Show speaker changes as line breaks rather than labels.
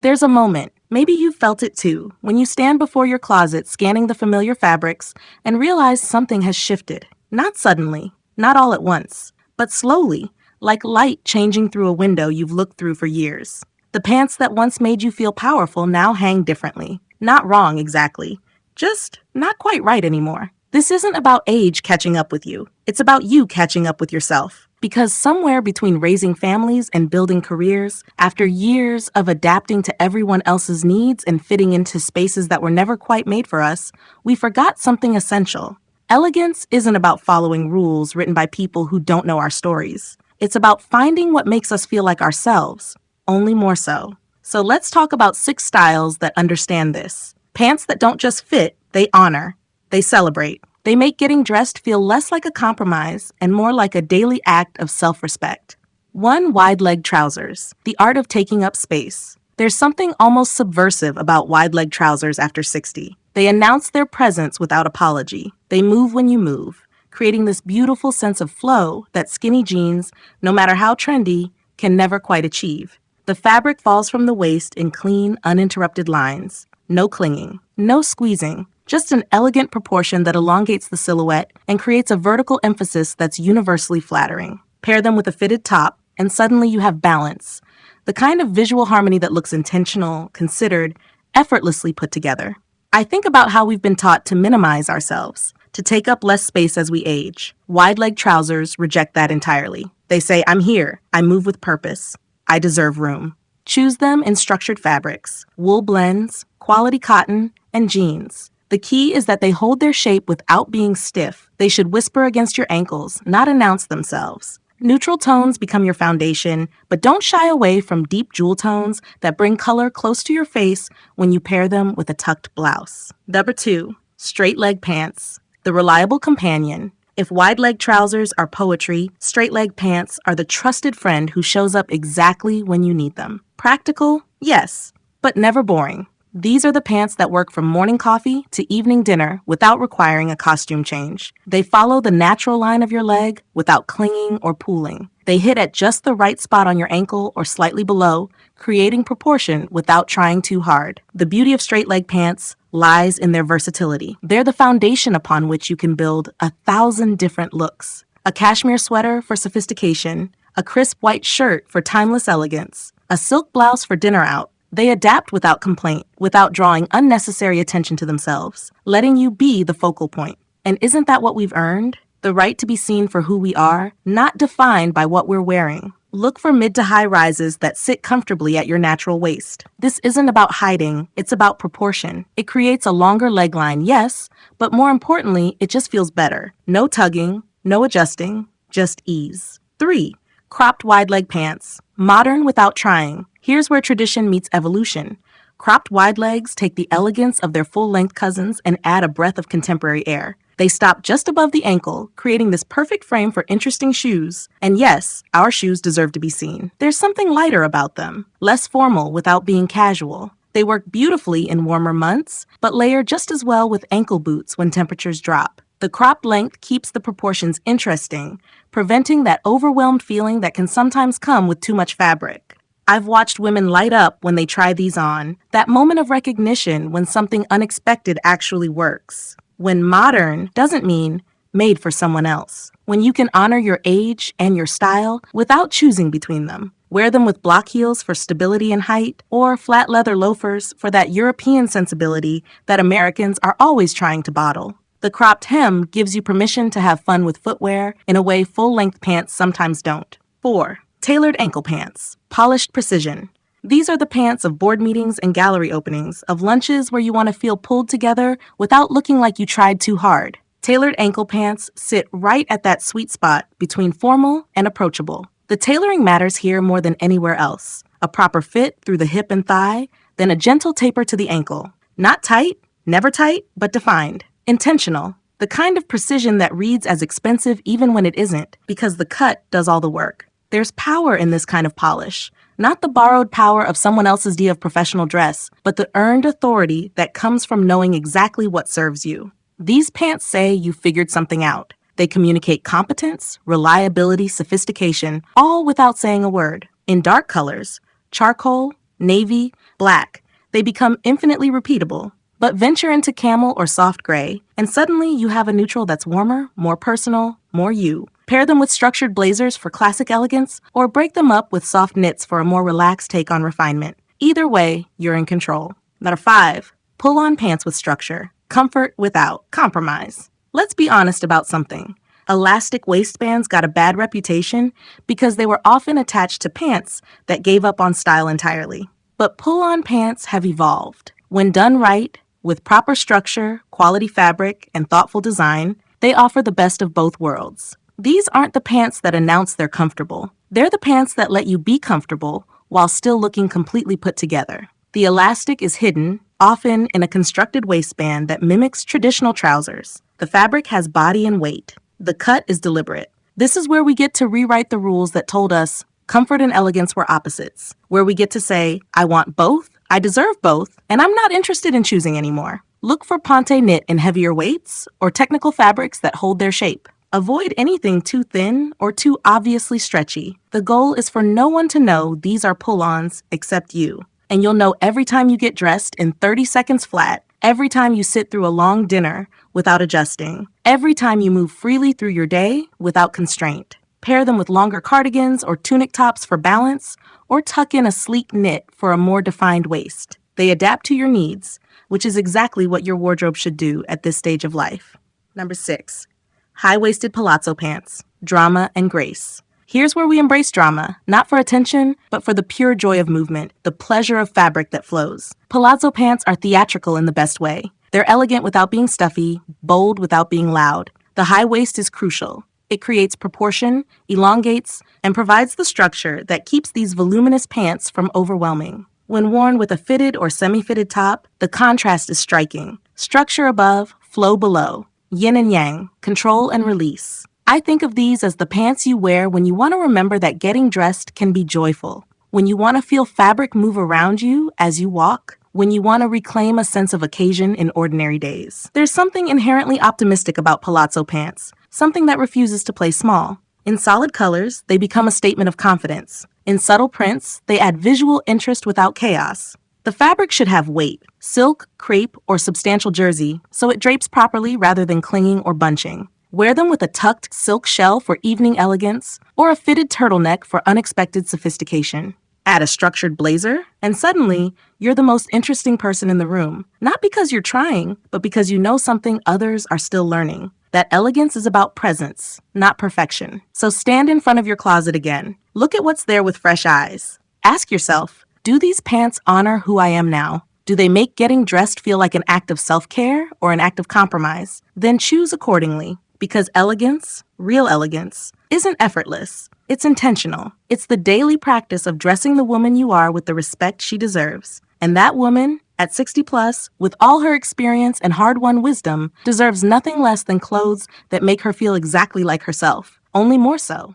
There's a moment, maybe you've felt it too, when you stand before your closet scanning the familiar fabrics and realize something has shifted. Not suddenly, not all at once, but slowly, like light changing through a window you've looked through for years. The pants that once made you feel powerful now hang differently. Not wrong exactly, just not quite right anymore. This isn't about age catching up with you. It's about you catching up with yourself. Because somewhere between raising families and building careers, after years of adapting to everyone else's needs and fitting into spaces that were never quite made for us, we forgot something essential. Elegance isn't about following rules written by people who don't know our stories. It's about finding what makes us feel like ourselves, only more so. So let's talk about 6 styles that understand this. Pants that don't just fit, they honor. They celebrate. They make getting dressed feel less like a compromise and more like a daily act of self-respect. 1. Wide-leg trousers, the art of taking up space. There's something almost subversive about wide-leg trousers after 60. They announce their presence without apology. They move when you move, creating this beautiful sense of flow that skinny jeans, no matter how trendy, can never quite achieve. The fabric falls from the waist in clean, uninterrupted lines. No clinging, no squeezing, just an elegant proportion that elongates the silhouette and creates a vertical emphasis that's universally flattering. Pair them with a fitted top, and suddenly you have balance. The kind of visual harmony that looks intentional, considered, effortlessly put together. I think about how we've been taught to minimize ourselves, to take up less space as we age. Wide-leg trousers reject that entirely. They say, I'm here, I move with purpose, I deserve room. Choose them in structured fabrics, wool blends, quality cotton, and jeans. The key is that they hold their shape without being stiff. They should whisper against your ankles, not announce themselves. Neutral tones become your foundation, but don't shy away from deep jewel tones that bring color close to your face when you pair them with a tucked blouse. Number 2, straight leg pants, the reliable companion. If wide-leg trousers are poetry, straight-leg pants are the trusted friend who shows up exactly when you need them. Practical? Yes, but never boring. These are the pants that work from morning coffee to evening dinner without requiring a costume change. They follow the natural line of your leg without clinging or pooling. They hit at just the right spot on your ankle or slightly below, creating proportion without trying too hard. The beauty of straight leg pants lies in their versatility. They're the foundation upon which you can build 1,000 different looks. A cashmere sweater for sophistication, a crisp white shirt for timeless elegance, a silk blouse for dinner out. They adapt without complaint, without drawing unnecessary attention to themselves, letting you be the focal point. And isn't that what we've earned? The right to be seen for who we are, not defined by what we're wearing. Look for mid to high rises that sit comfortably at your natural waist. This isn't about hiding, it's about proportion. It creates a longer leg line, yes, but more importantly, it just feels better. No tugging, no adjusting, just ease. 3. Cropped wide leg pants. Modern without trying. Here's where tradition meets evolution. Cropped wide legs take the elegance of their full-length cousins and add a breath of contemporary air. They stop just above the ankle, creating this perfect frame for interesting shoes. And yes, our shoes deserve to be seen. There's something lighter about them, less formal without being casual. They work beautifully in warmer months, but layer just as well with ankle boots when temperatures drop. The cropped length keeps the proportions interesting, preventing that overwhelmed feeling that can sometimes come with too much fabric. I've watched women light up when they try these on, that moment of recognition when something unexpected actually works. When modern doesn't mean made for someone else. When you can honor your age and your style without choosing between them. Wear them with block heels for stability and height, or flat leather loafers for that European sensibility that Americans are always trying to bottle. The cropped hem gives you permission to have fun with footwear in a way full-length pants sometimes don't. 4. Tailored ankle pants. Polished precision. These are the pants of board meetings and gallery openings, of lunches where you want to feel pulled together without looking like you tried too hard. Tailored ankle pants sit right at that sweet spot between formal and approachable. The tailoring matters here more than anywhere else. A proper fit through the hip and thigh, then a gentle taper to the ankle. Not tight, never tight, but defined. Intentional. The kind of precision that reads as expensive even when it isn't, because the cut does all the work. There's power in this kind of polish. Not the borrowed power of someone else's idea of professional dress, but the earned authority that comes from knowing exactly what serves you. These pants say you figured something out. They communicate competence, reliability, sophistication, all without saying a word. In dark colors, charcoal, navy, black, they become infinitely repeatable. But venture into camel or soft gray, and suddenly you have a neutral that's warmer, more personal, more you. Pair them with structured blazers for classic elegance, or break them up with soft knits for a more relaxed take on refinement. Either way, you're in control. Number 5, pull on pants with structure. Comfort without compromise. Let's be honest about something. Elastic waistbands got a bad reputation because they were often attached to pants that gave up on style entirely. But pull-on pants have evolved. When done right, with proper structure, quality fabric, and thoughtful design, they offer the best of both worlds. These aren't the pants that announce they're comfortable. They're the pants that let you be comfortable while still looking completely put together. The elastic is hidden, often in a constructed waistband that mimics traditional trousers. The fabric has body and weight. The cut is deliberate. This is where we get to rewrite the rules that told us comfort and elegance were opposites, where we get to say, I want both, I deserve both, and I'm not interested in choosing anymore. Look for ponte knit in heavier weights or technical fabrics that hold their shape. Avoid anything too thin or too obviously stretchy. The goal is for no one to know these are pull-ons except you. And you'll know every time you get dressed in 30 seconds flat, every time you sit through a long dinner without adjusting, every time you move freely through your day without constraint. Pair them with longer cardigans or tunic tops for balance, or tuck in a sleek knit for a more defined waist. They adapt to your needs, which is exactly what your wardrobe should do at this stage of life. Number 6, high-waisted palazzo pants, drama and grace. Here's where we embrace drama, not for attention, but for the pure joy of movement, the pleasure of fabric that flows. Palazzo pants are theatrical in the best way. They're elegant without being stuffy, bold without being loud. The high waist is crucial. It creates proportion, elongates, and provides the structure that keeps these voluminous pants from overwhelming. When worn with a fitted or semi-fitted top, the contrast is striking. Structure above, flow below. Yin and yang, control and release. I think of these as the pants you wear when you want to remember that getting dressed can be joyful, when you want to feel fabric move around you as you walk, when you want to reclaim a sense of occasion in ordinary days. There's something inherently optimistic about palazzo pants, something that refuses to play small. In solid colors, they become a statement of confidence. In subtle prints, they add visual interest without chaos. The fabric should have weight, silk, crepe, or substantial jersey, so it drapes properly rather than clinging or bunching. Wear them with a tucked silk shell for evening elegance, or a fitted turtleneck for unexpected sophistication. Add a structured blazer, and suddenly, you're the most interesting person in the room. Not because you're trying, but because you know something others are still learning. That elegance is about presence, not perfection. So stand in front of your closet again. Look at what's there with fresh eyes. Ask yourself, do these pants honor who I am now? Do they make getting dressed feel like an act of self-care or an act of compromise? Then choose accordingly. Because elegance, real elegance, isn't effortless. It's intentional. It's the daily practice of dressing the woman you are with the respect she deserves. And that woman, at 60 plus, with all her experience and hard-won wisdom, deserves nothing less than clothes that make her feel exactly like herself, only more so.